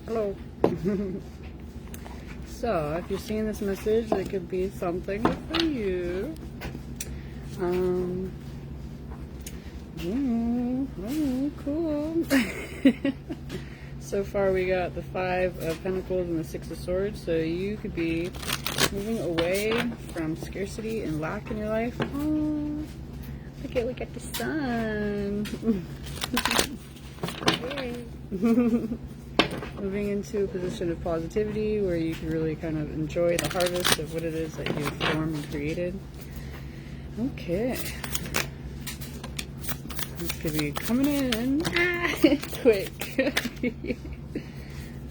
Hello. So, if you're seeing this message, it could be something for you. Cool. So far, we got the Five of Pentacles and the Six of Swords. So you could be moving away from scarcity and lack in your life. Oh, look at, we got the sun. Yay. Moving into a position of positivity where you can really kind of enjoy the harvest of what it is that you've formed and created. Okay. This could be coming in quick.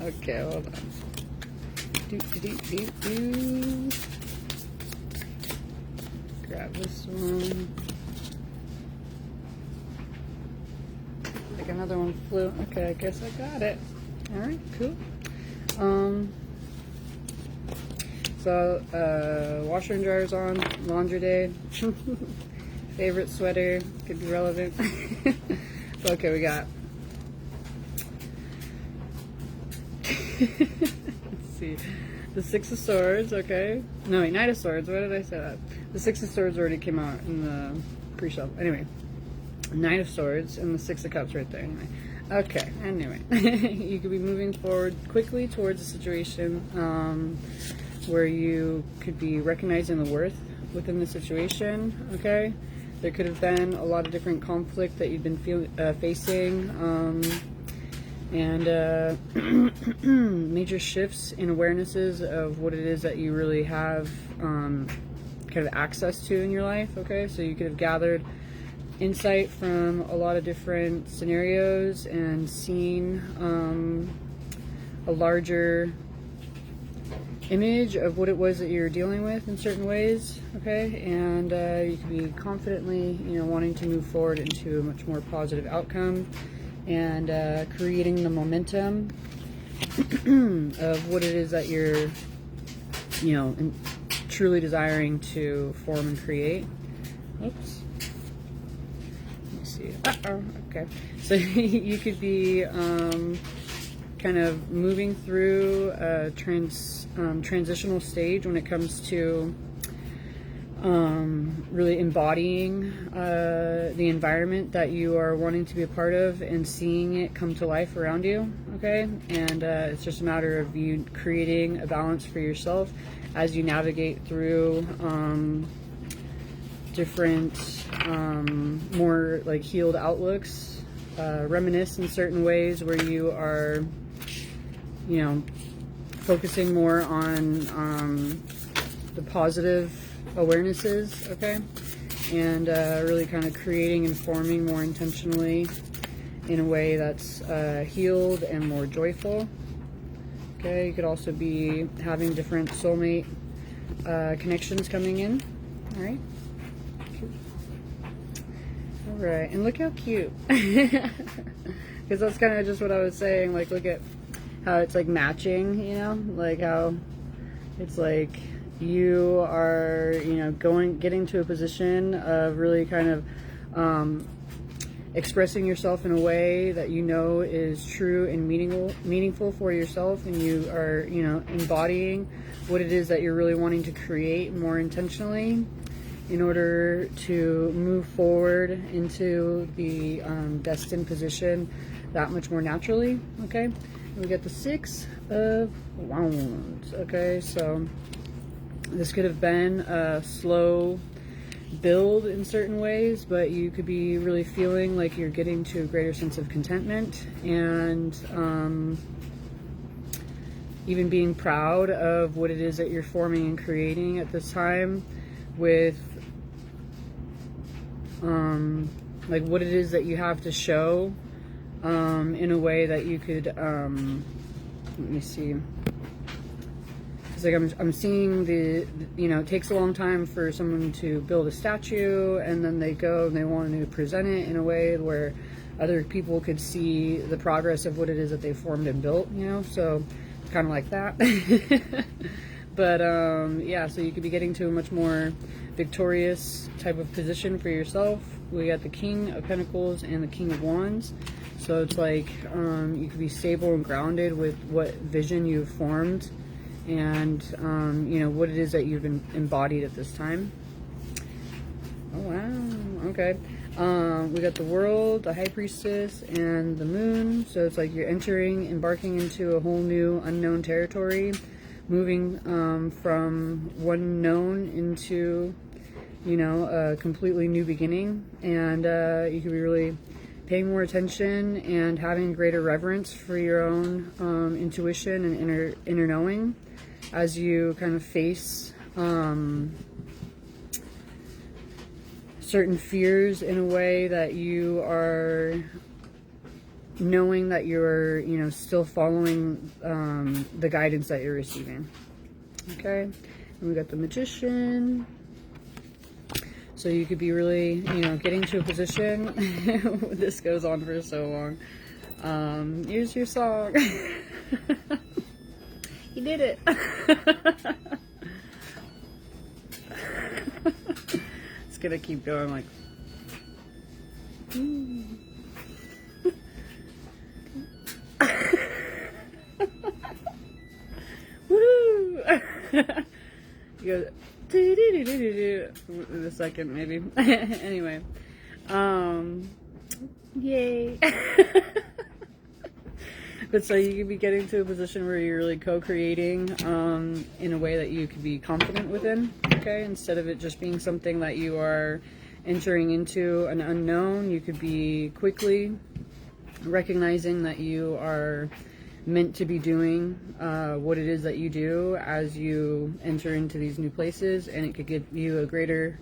Okay, hold on. Grab this one. Like another one flew. Okay, I guess I got it. Alright, cool. So, washer and dryer's on, laundry day. Favorite sweater, could be relevant. Okay, we got. Let's see. The Six of Swords, okay. No, wait, Knight of Swords, why did I say that? The Six of Swords already came out in the pre-show. Anyway, Knight of Swords and the Six of Cups right there, anyway. Okay, anyway, you could be moving forward quickly towards a situation where you could be recognizing the worth within the situation, okay? There could have been a lot of different conflict that you've been facing, and major shifts in awarenesses of what it is that you really have kind of access to in your life, okay? So you could have gathered insight from a lot of different scenarios and seen a larger image of what it was that you're dealing with in certain ways, okay? And you can be confidently, wanting to move forward into a much more positive outcome and creating the momentum of what it is that you're, truly desiring to form and create. Oops. Okay, so you could be kind of moving through a transitional stage when it comes to really embodying the environment that you are wanting to be a part of and seeing it come to life around you, okay? And it's just a matter of you creating a balance for yourself as you navigate through different more like healed outlooks, reminisce in certain ways where you are focusing more on the positive awarenesses, okay, and really kind of creating and forming more intentionally in a way that's healed and more joyful, okay? You could also be having different soulmate connections coming in. All right. Right, and look how cute, because that's kind of just what I was saying, like, look at how it's like matching, like how it's like you are, getting to a position of really kind of expressing yourself in a way that is true and meaningful for yourself, and you are, embodying what it is that you're really wanting to create more intentionally in order to move forward into the destined position that much more naturally, okay? And we get the Six of Wands, okay? So this could have been a slow build in certain ways, but you could be really feeling like you're getting to a greater sense of contentment and even being proud of what it is that you're forming and creating at this time, with like what it is that you have to show in a way that you could let me see, it's like I'm seeing it takes a long time for someone to build a statue, and then they go and they want to present it in a way where other people could see the progress of what it is that they formed and built, so kind of like that. But yeah, so you could be getting to a much more victorious type of position for yourself. We got the King of Pentacles and the King of Wands. So it's like you could be stable and grounded with what vision you've formed and you know what it is that you've embodied at this time. Oh wow, okay. We got the World, the High Priestess, and the Moon. So it's like you're embarking into a whole new unknown territory, moving from one known into, you know, a completely new beginning. And you could be really paying more attention and having greater reverence for your own intuition and inner knowing as you kind of face certain fears in a way that you are knowing that you're, you know, still following the guidance that you're receiving. Okay, and we got the Magician. So you could be really, you know, getting to a position. This goes on for so long. Here's your song. You did it. It's gonna keep going like. Woo! You go in a second maybe. Anyway, yay. But so you could be getting to a position where you're really co-creating in a way that you could be confident within, okay? Instead of it just being something that you are entering into an unknown, you could be quickly recognizing that you are meant to be doing what it is that you do as you enter into these new places, and it could give you a greater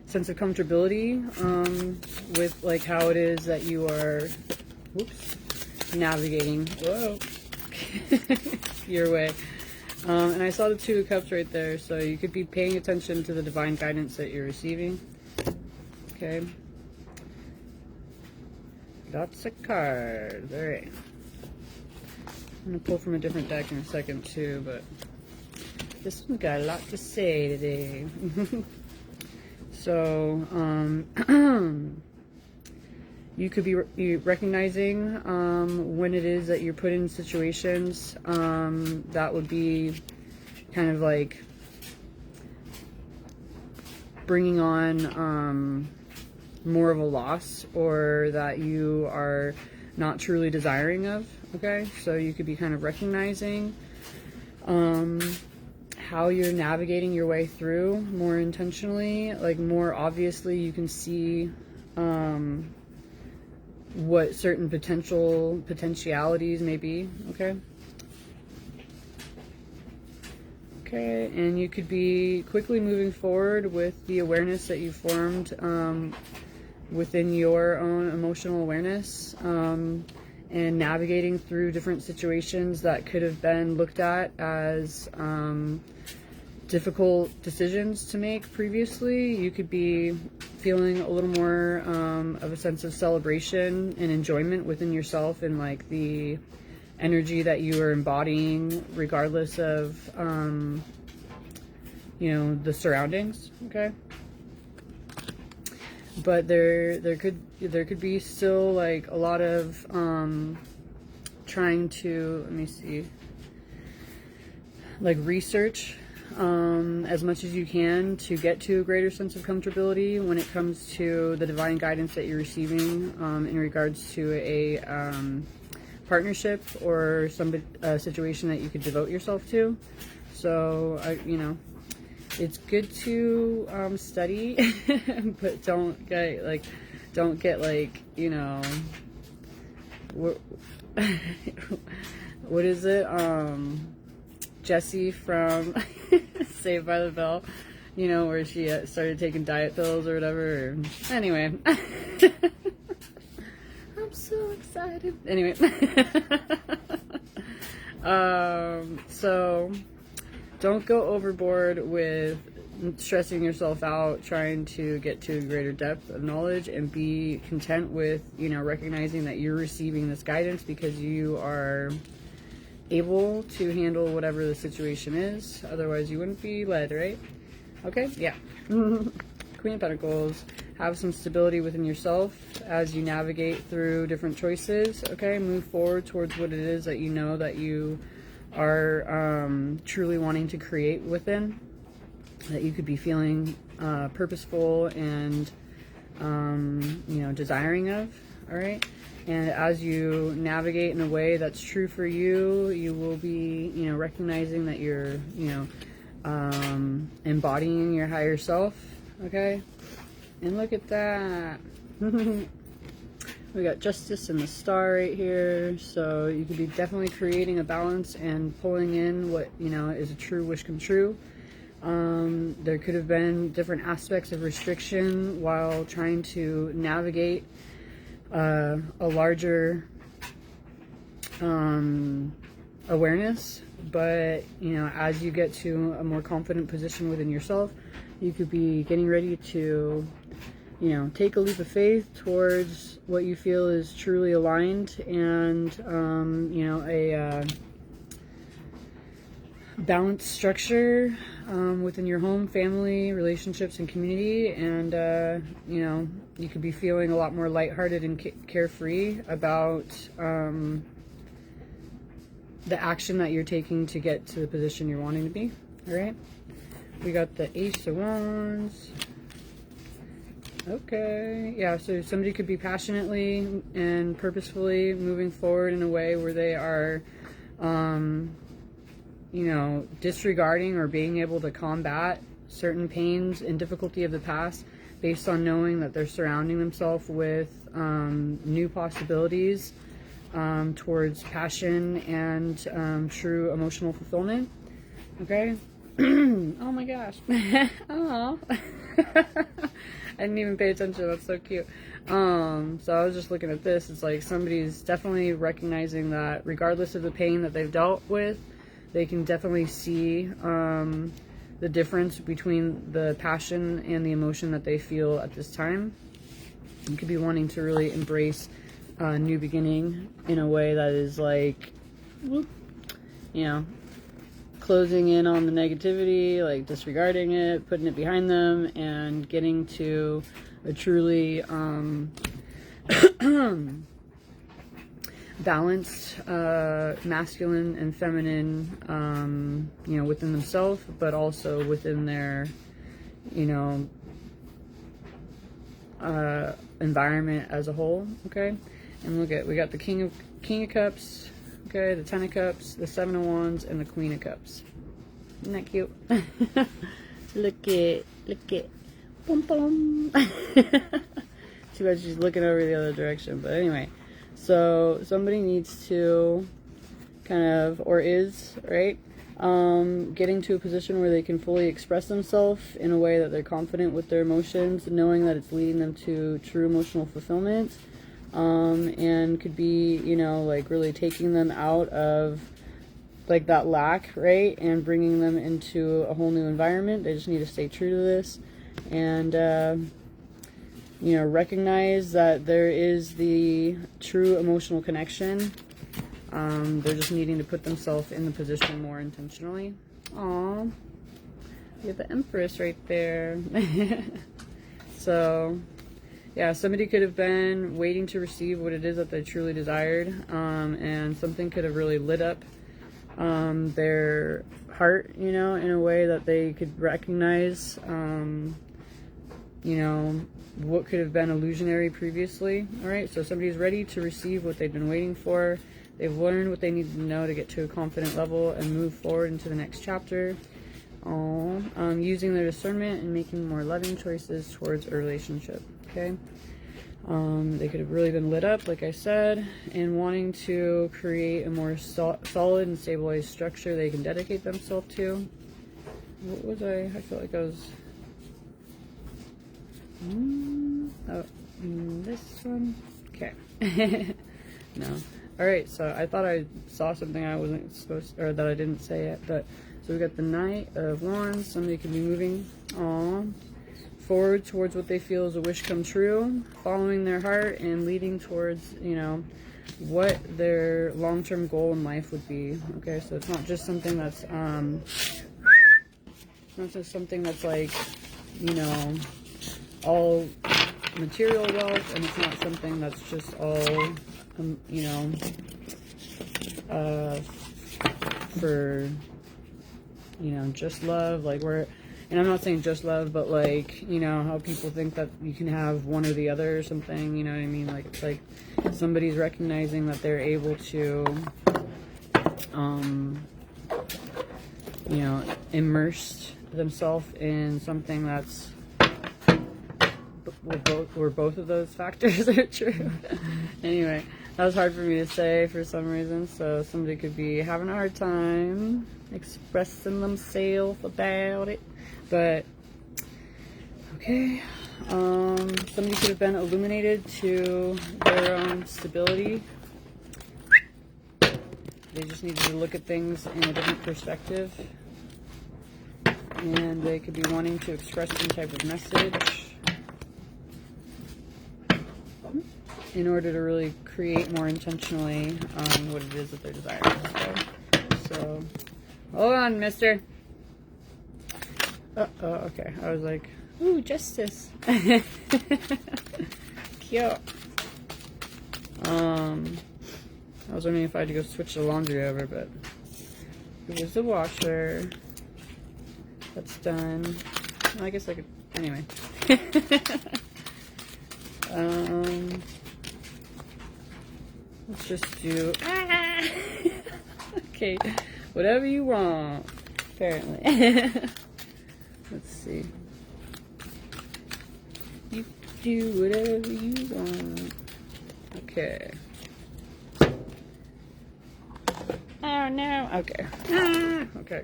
sense of comfortability with like how it is that you are navigating your way. And I saw the Two of Cups right there, so you could be paying attention to the divine guidance that you're receiving. Okay, lots of cards. All right, I'm gonna pull from a different deck in a second too, but this one's got a lot to say today. So you could be recognizing when it is that you're put in situations that would be kind of like bringing on more of a loss, or that you are not truly desiring of. Okay, so you could be kind of recognizing how you're navigating your way through more intentionally, like more obviously you can see what certain potentialities may be. Okay, and you could be quickly moving forward with the awareness that you formed within your own emotional awareness, and navigating through different situations that could have been looked at as difficult decisions to make previously. You could be feeling a little more of a sense of celebration and enjoyment within yourself, and like the energy that you are embodying regardless of you know, the surroundings. Okay, but there could be still like a lot of trying to, let me see, like research as much as you can to get to a greater sense of comfortability when it comes to the divine guidance that you're receiving in regards to a partnership or a situation that you could devote yourself to. So you know, it's good to study, but don't get like, you know, what is it? Jessie from Saved by the Bell, you know, where she started taking diet pills or whatever. Anyway, I'm so excited. Anyway, so don't go overboard with stressing yourself out trying to get to a greater depth of knowledge, and be content with, you know, recognizing that you're receiving this guidance because you are able to handle whatever the situation is. Otherwise you wouldn't be led, right? Okay, yeah. Queen of Pentacles, have some stability within yourself as you navigate through different choices, okay? Move forward towards what it is that you know that you are truly wanting to create within, that you could be feeling purposeful and, you know, desiring of, all right? And as you navigate in a way that's true for you, you will be, you know, recognizing that you're, you know, embodying your higher self, okay? And look at that. We got Justice and the Star right here. So you could be definitely creating a balance and pulling in what, you know, is a true wish come true. There could have been different aspects of restriction while trying to navigate a larger awareness. But, you know, as you get to a more confident position within yourself, you could be getting ready to, you know, take a leap of faith towards what you feel is truly aligned and, you know, a balanced structure within your home, family, relationships, and community. And, you know, you could be feeling a lot more lighthearted and carefree about the action that you're taking to get to the position you're wanting to be. All right. We got the Ace of Wands. Okay. Yeah, so somebody could be passionately and purposefully moving forward in a way where they are, you know, disregarding or being able to combat certain pains and difficulty of the past based on knowing that they're surrounding themselves with new possibilities towards passion and true emotional fulfillment. Okay. Oh my gosh. Oh. I didn't even pay attention. That's so cute. So I was just looking at this. It's like somebody's definitely recognizing that regardless of the pain that they've dealt with, they can definitely see the difference between the passion and the emotion that they feel at this time. You could be wanting to really embrace a new beginning in a way that is like, whoop, you know, closing in on the negativity, like disregarding it, putting it behind them, and getting to a truly balanced masculine and feminine, you know, within themselves, but also within their, you know, environment as a whole. Okay. And look at, we got the King of Cups, okay, the Ten of Cups, the Seven of Wands, and the Queen of Cups. Isn't that cute? Look it, boom, boom. Too bad she's looking over the other direction, but anyway. So somebody needs to kind of, or is, right, getting to a position where they can fully express themselves in a way that they're confident with their emotions, knowing that it's leading them to true emotional fulfillment. And could be, you know, like really taking them out of like that lack, right, and bringing them into a whole new environment. They just need to stay true to this and, you know, recognize that there is the true emotional connection. They're just needing to put themselves in the position more intentionally. Aww, you have the Empress right there. So yeah, somebody could have been waiting to receive what it is that they truly desired, and something could have really lit up their heart, you know, in a way that they could recognize, you know, what could have been illusionary previously. All right, so somebody's ready to receive what they've been waiting for. They've learned what they need to know to get to a confident level and move forward into the next chapter. Using their discernment and making more loving choices towards a relationship. Okay, they could have really been lit up, like I said, and wanting to create a more solid and stabilized structure they can dedicate themselves to. What was I feel like I was this one. Okay. No. All right, so I thought I saw something I wasn't supposed to, or that I didn't say yet, but so we got the Knight of Wands. Somebody can be moving forward towards what they feel is a wish come true, following their heart and leading towards, you know, what their long-term goal in life would be. Okay, so it's not just something that's not just something that's like, you know, all material wealth, and it's not something that's just all, you know, for, you know, just love. Like, and I'm not saying just love, but like, you know, how people think that you can have one or the other or something, you know what I mean? Like, it's like somebody's recognizing that they're able to, you know, immerse themselves in something that's, where both of those factors are true. Anyway, that was hard for me to say for some reason, so somebody could be having a hard time expressing themselves about it. But okay, somebody could have been illuminated to their own stability. They just needed to look at things in a different perspective, and they could be wanting to express some type of message in order to really create more intentionally what it is that they're desiring. So hold on, mister. Oh, okay. I was like, ooh, justice. Cute. I was wondering if I had to go switch the laundry over, but it was the washer. That's done. I guess I could, anyway. Let's just do, okay, whatever you want, apparently. Let's see. You do whatever you want. Okay. Oh no. Okay. Okay, I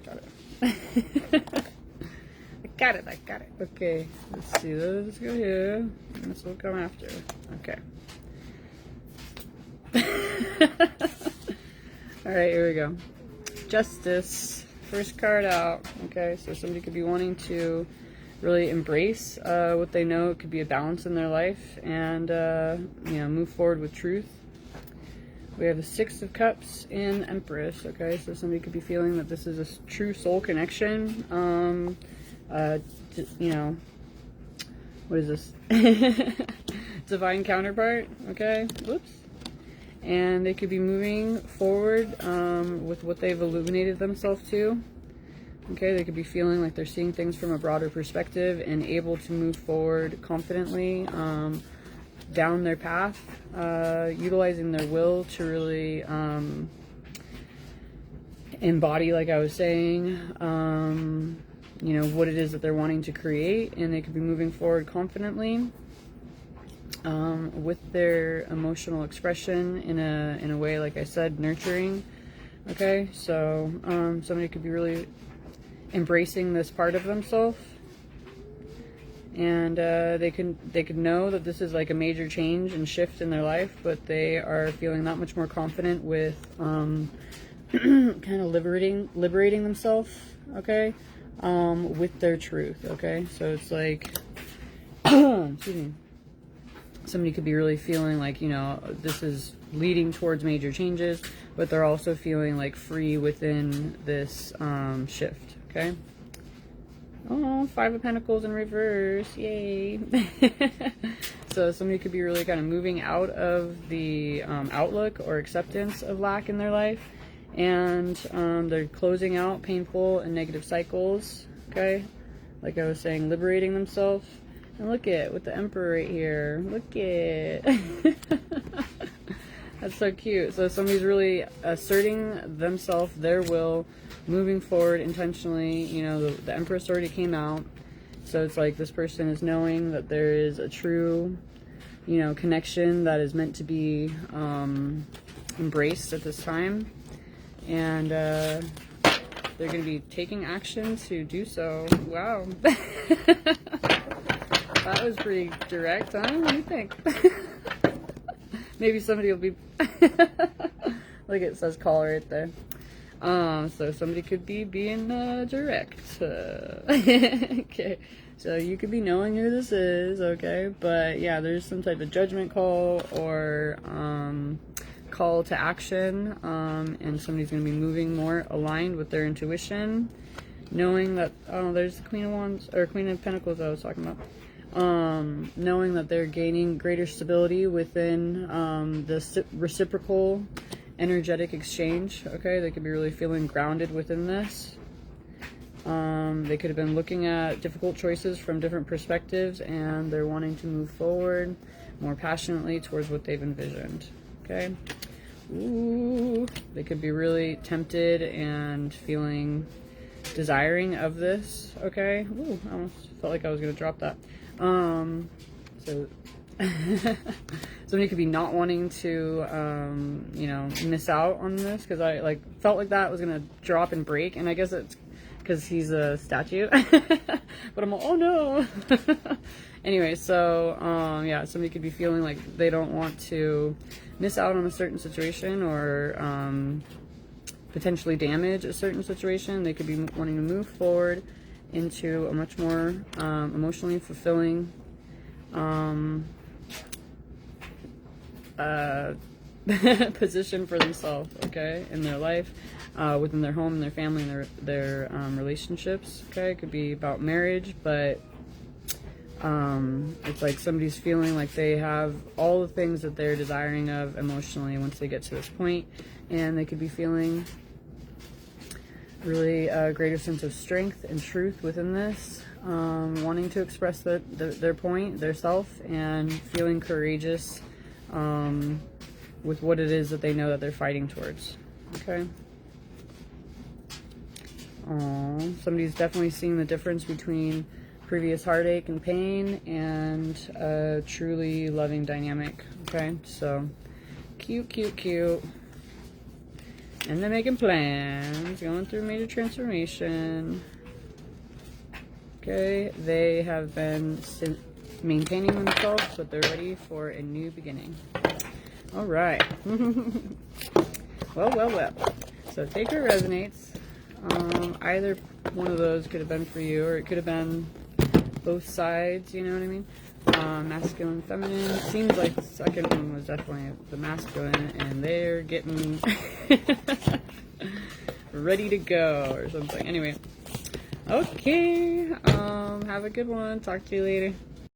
got it. I got it. Okay. Let's see. Let's go here. And this will come after. Okay. Alright, here we go. Justice. First card out. Okay, so somebody could be wanting to really embrace what they know. It could be a balance in their life, and you know, move forward with truth. We have the Six of Cups and Empress. Okay, so somebody could be feeling that this is a true soul connection. You know, what is this? Divine counterpart. Okay, whoops. And they could be moving forward with what they've illuminated themselves to. Okay, they could be feeling like they're seeing things from a broader perspective and able to move forward confidently down their path, utilizing their will to really embody, like I was saying, you know, what it is that they're wanting to create, and they could be moving forward confidently with their emotional expression in a way, like I said, nurturing. Okay, so somebody could be really embracing this part of themselves, and they could know that this is like a major change and shift in their life, but they are feeling that much more confident with kind of liberating themselves. Okay, with their truth. Okay, so it's like excuse me. Somebody could be really feeling like, you know, this is leading towards major changes, but they're also feeling like free within this shift. Okay. Oh, Five of Pentacles in reverse. Yay. So somebody could be really kind of moving out of the outlook or acceptance of lack in their life, and they're closing out painful and negative cycles. Okay. Like I was saying, liberating themselves. And look at with the Emperor right here. Look at that's so cute. So somebody's really asserting themselves, their will, moving forward intentionally. You know, the Empress already came out, so it's like this person is knowing that there is a true, you know, connection that is meant to be embraced at this time, and they're going to be taking action to do so. Wow. That was pretty direct, huh? What do you think? Maybe somebody will be... Look, it says call right there. So somebody could be being direct. Okay. So you could be knowing who this is, okay? But yeah, there's some type of judgment call or call to action. And somebody's going to be moving more aligned with their intuition. Knowing that, oh, there's the Queen of Wands, or Queen of Pentacles I was talking about. knowing that they're gaining greater stability within the reciprocal energetic exchange. Okay, they could be really feeling grounded within this. They could have been looking at difficult choices from different perspectives, and they're wanting to move forward more passionately towards what they've envisioned. Okay. Ooh, they could be really tempted and feeling desiring of this. Okay. Ooh, I almost felt like I was gonna drop that. So somebody could be not wanting to you know, miss out on this, because I like felt like that was gonna drop and break, and I guess it's because he's a statue. But I'm like, oh no. Anyway, so yeah, somebody could be feeling like they don't want to miss out on a certain situation, or potentially damage a certain situation. They could be wanting to move forward into a much more emotionally fulfilling position for themselves, okay, in their life, within their home, and their family, and their relationships. Okay, it could be about marriage, but it's like somebody's feeling like they have all the things that they're desiring of emotionally once they get to this point, and they could be feeling really a greater sense of strength and truth within this, wanting to express their point, their self, and feeling courageous with what it is that they know that they're fighting towards. Okay. Somebody's definitely seeing the difference between previous heartache and pain and a truly loving dynamic. Okay, so cute, cute, cute. And they're making plans, going through major transformation. Okay, they have been maintaining themselves, but they're ready for a new beginning. All right. Well, well, well. So take what resonates. Either one of those could have been for you, or it could have been both sides, you know what I mean? Masculine, feminine. Seems like the second one was definitely the masculine, and they're getting ready to go or something. Anyway, okay. Have a good one. Talk to you later.